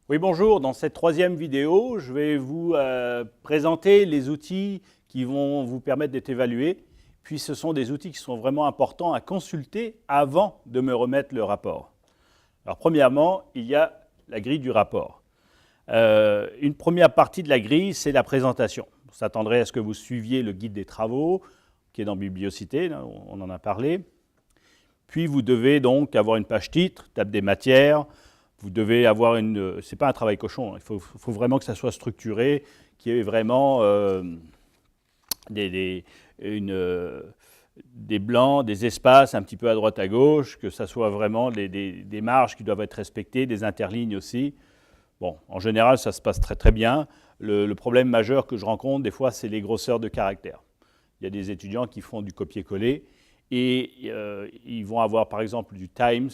Oui, bonjour. Dans cette troisième vidéo, je vais vous présenter les outils qui vont vous permettre d'être évalué. Puis ce sont des outils qui sont vraiment importants à consulter avant de me remettre le rapport. Alors premièrement, il y a la grille du rapport. Une première partie de la grille, c'est la présentation. On s'attendrait à ce que vous suiviez le guide des travaux, qui est dans Bibliocité, là, on en a parlé. Puis vous devez donc avoir une page titre, table des matières. Vous devez avoir une... C'est pas un travail cochon, il faut vraiment que ça soit structuré, qu'il y ait vraiment des blancs, des espaces un petit peu à droite à gauche, que ça soit vraiment des marges qui doivent être respectées, des interlignes aussi. Bon, en général, ça se passe très très bien. Le problème majeur que je rencontre des fois, c'est les grosseurs de caractères. Il y a des étudiants qui font du copier-coller et ils vont avoir par exemple du Times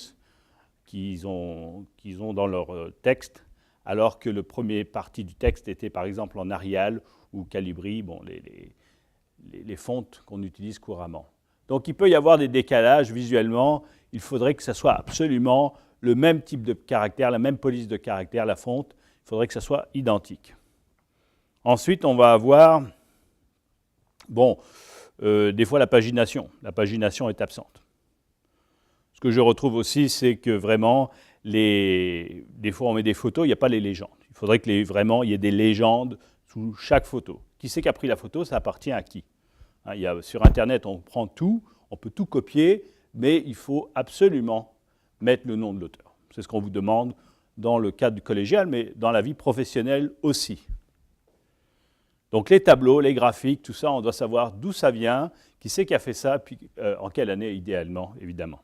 qu'ils ont dans leur texte, alors que le premier partie du texte était par exemple en Arial ou Calibri, bon, les fontes qu'on utilise couramment. Donc il peut y avoir des décalages visuellement, il faudrait que ça soit absolument le même type de caractère, la même police de caractère, la fonte, il faudrait que ça soit identique. Ensuite, on va avoir, bon, des fois la pagination est absente. Ce que je retrouve aussi, c'est que vraiment, des fois on met des photos, il n'y a pas les légendes. Il faudrait que vraiment il y ait des légendes sous chaque photo. Qui c'est qui a pris la photo, ça appartient à qui? Sur Internet, on prend tout, on peut tout copier, mais il faut absolument mettre le nom de l'auteur. C'est ce qu'on vous demande dans le cadre du collégial, mais dans la vie professionnelle aussi. Donc les tableaux, les graphiques, tout ça, on doit savoir d'où ça vient, qui c'est qui a fait ça, puis en quelle année idéalement, évidemment.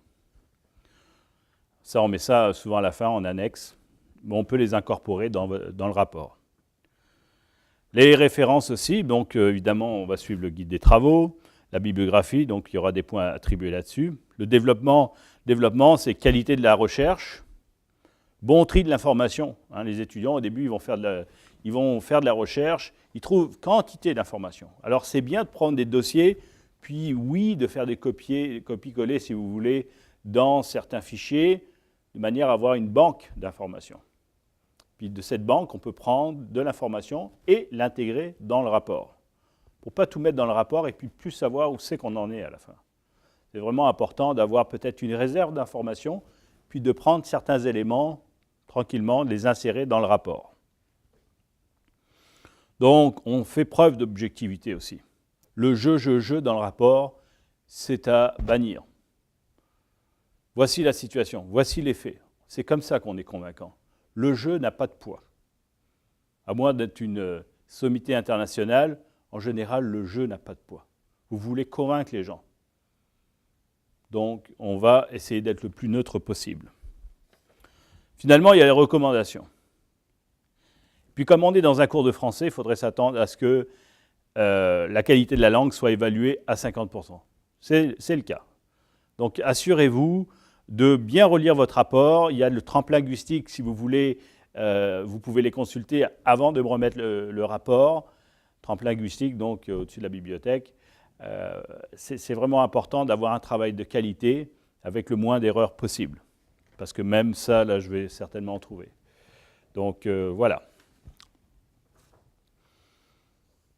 Ça, on met ça souvent à la fin en annexe, mais on peut les incorporer dans le rapport. Les références aussi, donc évidemment, on va suivre le guide des travaux, la bibliographie, donc il y aura des points attribués là-dessus. Le développement, c'est qualité de la recherche, bon tri de l'information. Les étudiants, au début, ils vont faire de la recherche, ils trouvent quantité d'informations. Alors c'est bien de prendre des dossiers, puis oui, de faire des copier-coller, si vous voulez, dans certains fichiers, de manière à avoir une banque d'informations. Puis de cette banque, on peut prendre de l'information et l'intégrer dans le rapport. Pour ne pas tout mettre dans le rapport et puis plus savoir où c'est qu'on en est à la fin. C'est vraiment important d'avoir peut-être une réserve d'informations, puis de prendre certains éléments tranquillement, de les insérer dans le rapport. Donc, on fait preuve d'objectivité aussi. Le je dans le rapport, c'est à bannir. Voici la situation, voici les faits. C'est comme ça qu'on est convaincant. Le jeu n'a pas de poids. À moins d'être une sommité internationale, en général, le jeu n'a pas de poids. Vous voulez convaincre les gens. Donc, on va essayer d'être le plus neutre possible. Finalement, il y a les recommandations. Puis, comme on est dans un cours de français, il faudrait s'attendre à ce que la qualité de la langue soit évaluée à 50%. C'est le cas. Donc, assurez-vous de bien relire votre rapport. Il y a le tremplin linguistique, si vous voulez, vous pouvez les consulter avant de me remettre le rapport. Tremplin linguistique, donc au-dessus de la bibliothèque. C'est vraiment important d'avoir un travail de qualité avec le moins d'erreurs possible. Parce que même ça, là, je vais certainement en trouver. Donc, voilà.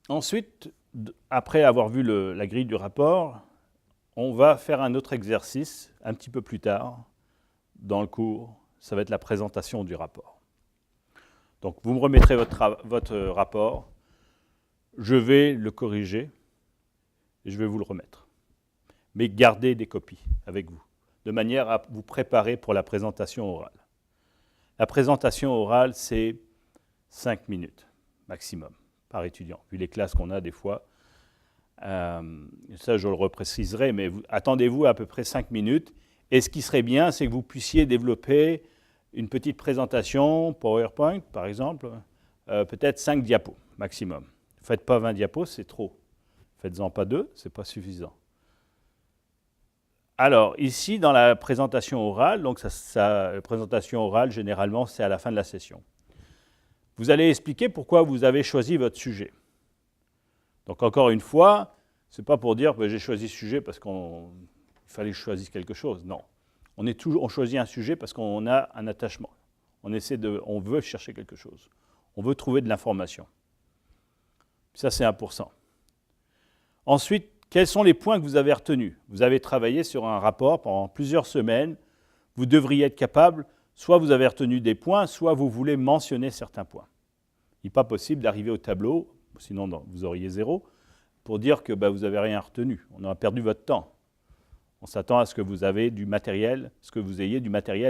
Ensuite, après avoir vu la grille du rapport, on va faire un autre exercice un petit peu plus tard dans le cours. Ça va être la présentation du rapport. Donc, vous me remettrez votre rapport. Je vais le corriger et je vais vous le remettre. Mais gardez des copies avec vous, de manière à vous préparer pour la présentation orale. La présentation orale, c'est 5 minutes maximum par étudiant, vu les classes qu'on a des fois. Ça, je le repréciserai, mais attendez-vous à peu près 5 minutes. Et ce qui serait bien, c'est que vous puissiez développer une petite présentation, PowerPoint par exemple, peut-être 5 diapos maximum. Ne faites pas 20 diapos, c'est trop. Faites-en pas 2, ce n'est pas suffisant. Alors, ici, dans la présentation orale, donc la présentation orale, généralement, c'est à la fin de la session. Vous allez expliquer pourquoi vous avez choisi votre sujet. Donc, encore une fois, ce n'est pas pour dire que j'ai choisi ce sujet parce qu'il fallait que je choisisse quelque chose. Non. On choisit un sujet parce qu'on a un attachement. On veut chercher quelque chose. On veut trouver de l'information. Ça, c'est 1%. Ensuite, quels sont les points que vous avez retenus? Vous avez travaillé sur un rapport pendant plusieurs semaines. Vous devriez être capable, soit vous avez retenu des points, soit vous voulez mentionner certains points. Il n'est pas possible d'arriver au tableau, sinon vous auriez 0, pour dire que vous n'avez rien retenu. On a perdu votre temps. On s'attend à ce que vous ayez du matériel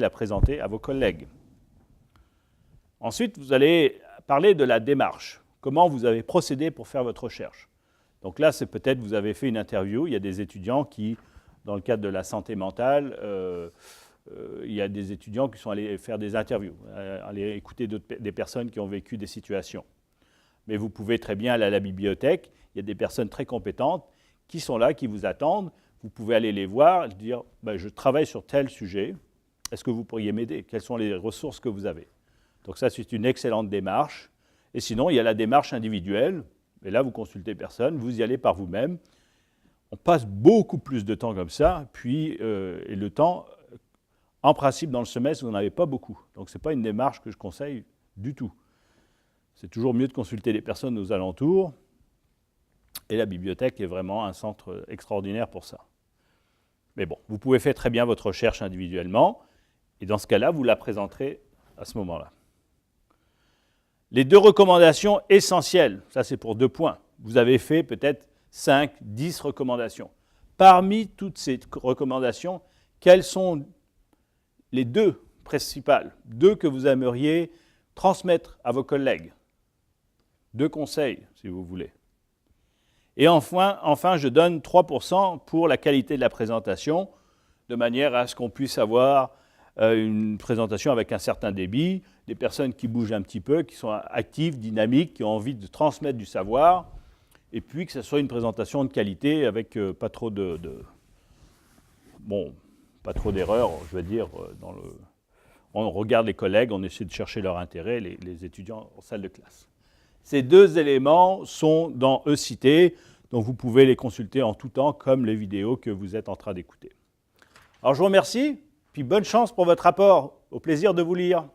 à présenter à vos collègues. Ensuite, vous allez parler de la démarche. Comment vous avez procédé pour faire votre recherche. Donc là, c'est peut-être vous avez fait une interview. Il y a des étudiants qui, dans le cadre de la santé mentale, il y a des étudiants qui sont allés faire des interviews, aller écouter des personnes qui ont vécu des situations. Mais vous pouvez très bien aller à la bibliothèque. Il y a des personnes très compétentes qui sont là, qui vous attendent. Vous pouvez aller les voir et dire je travaille sur tel sujet. Est-ce que vous pourriez m'aider? Quelles sont les ressources que vous avez? Donc ça, c'est une excellente démarche. Et sinon, il y a la démarche individuelle. Et là, vous consultez personne, vous y allez par vous-même. On passe beaucoup plus de temps comme ça. Puis, et le temps, en principe, dans le semestre, vous n'en avez pas beaucoup. Donc, ce n'est pas une démarche que je conseille du tout. C'est toujours mieux de consulter les personnes aux alentours. Et la bibliothèque est vraiment un centre extraordinaire pour ça. Mais bon, vous pouvez faire très bien votre recherche individuellement. Et dans ce cas-là, vous la présenterez à ce moment-là. Les 2 recommandations essentielles, ça c'est pour 2 points. Vous avez fait peut-être 5, 10 recommandations. Parmi toutes ces recommandations, quelles sont les 2 principales, 2 que vous aimeriez transmettre à vos collègues? 2 conseils, si vous voulez. Et enfin, je donne 3% pour la qualité de la présentation, de manière à ce qu'on puisse avoir une présentation avec un certain débit, des personnes qui bougent un petit peu, qui sont actives, dynamiques, qui ont envie de transmettre du savoir, et puis que ce soit une présentation de qualité avec pas trop d'erreurs, je veux dire. On regarde les collègues, on essaie de chercher leur intérêt, les étudiants en salle de classe. Ces 2 éléments sont dans E-Cité, donc vous pouvez les consulter en tout temps, comme les vidéos que vous êtes en train d'écouter. Alors je vous remercie. Puis bonne chance pour votre rapport. Au plaisir de vous lire.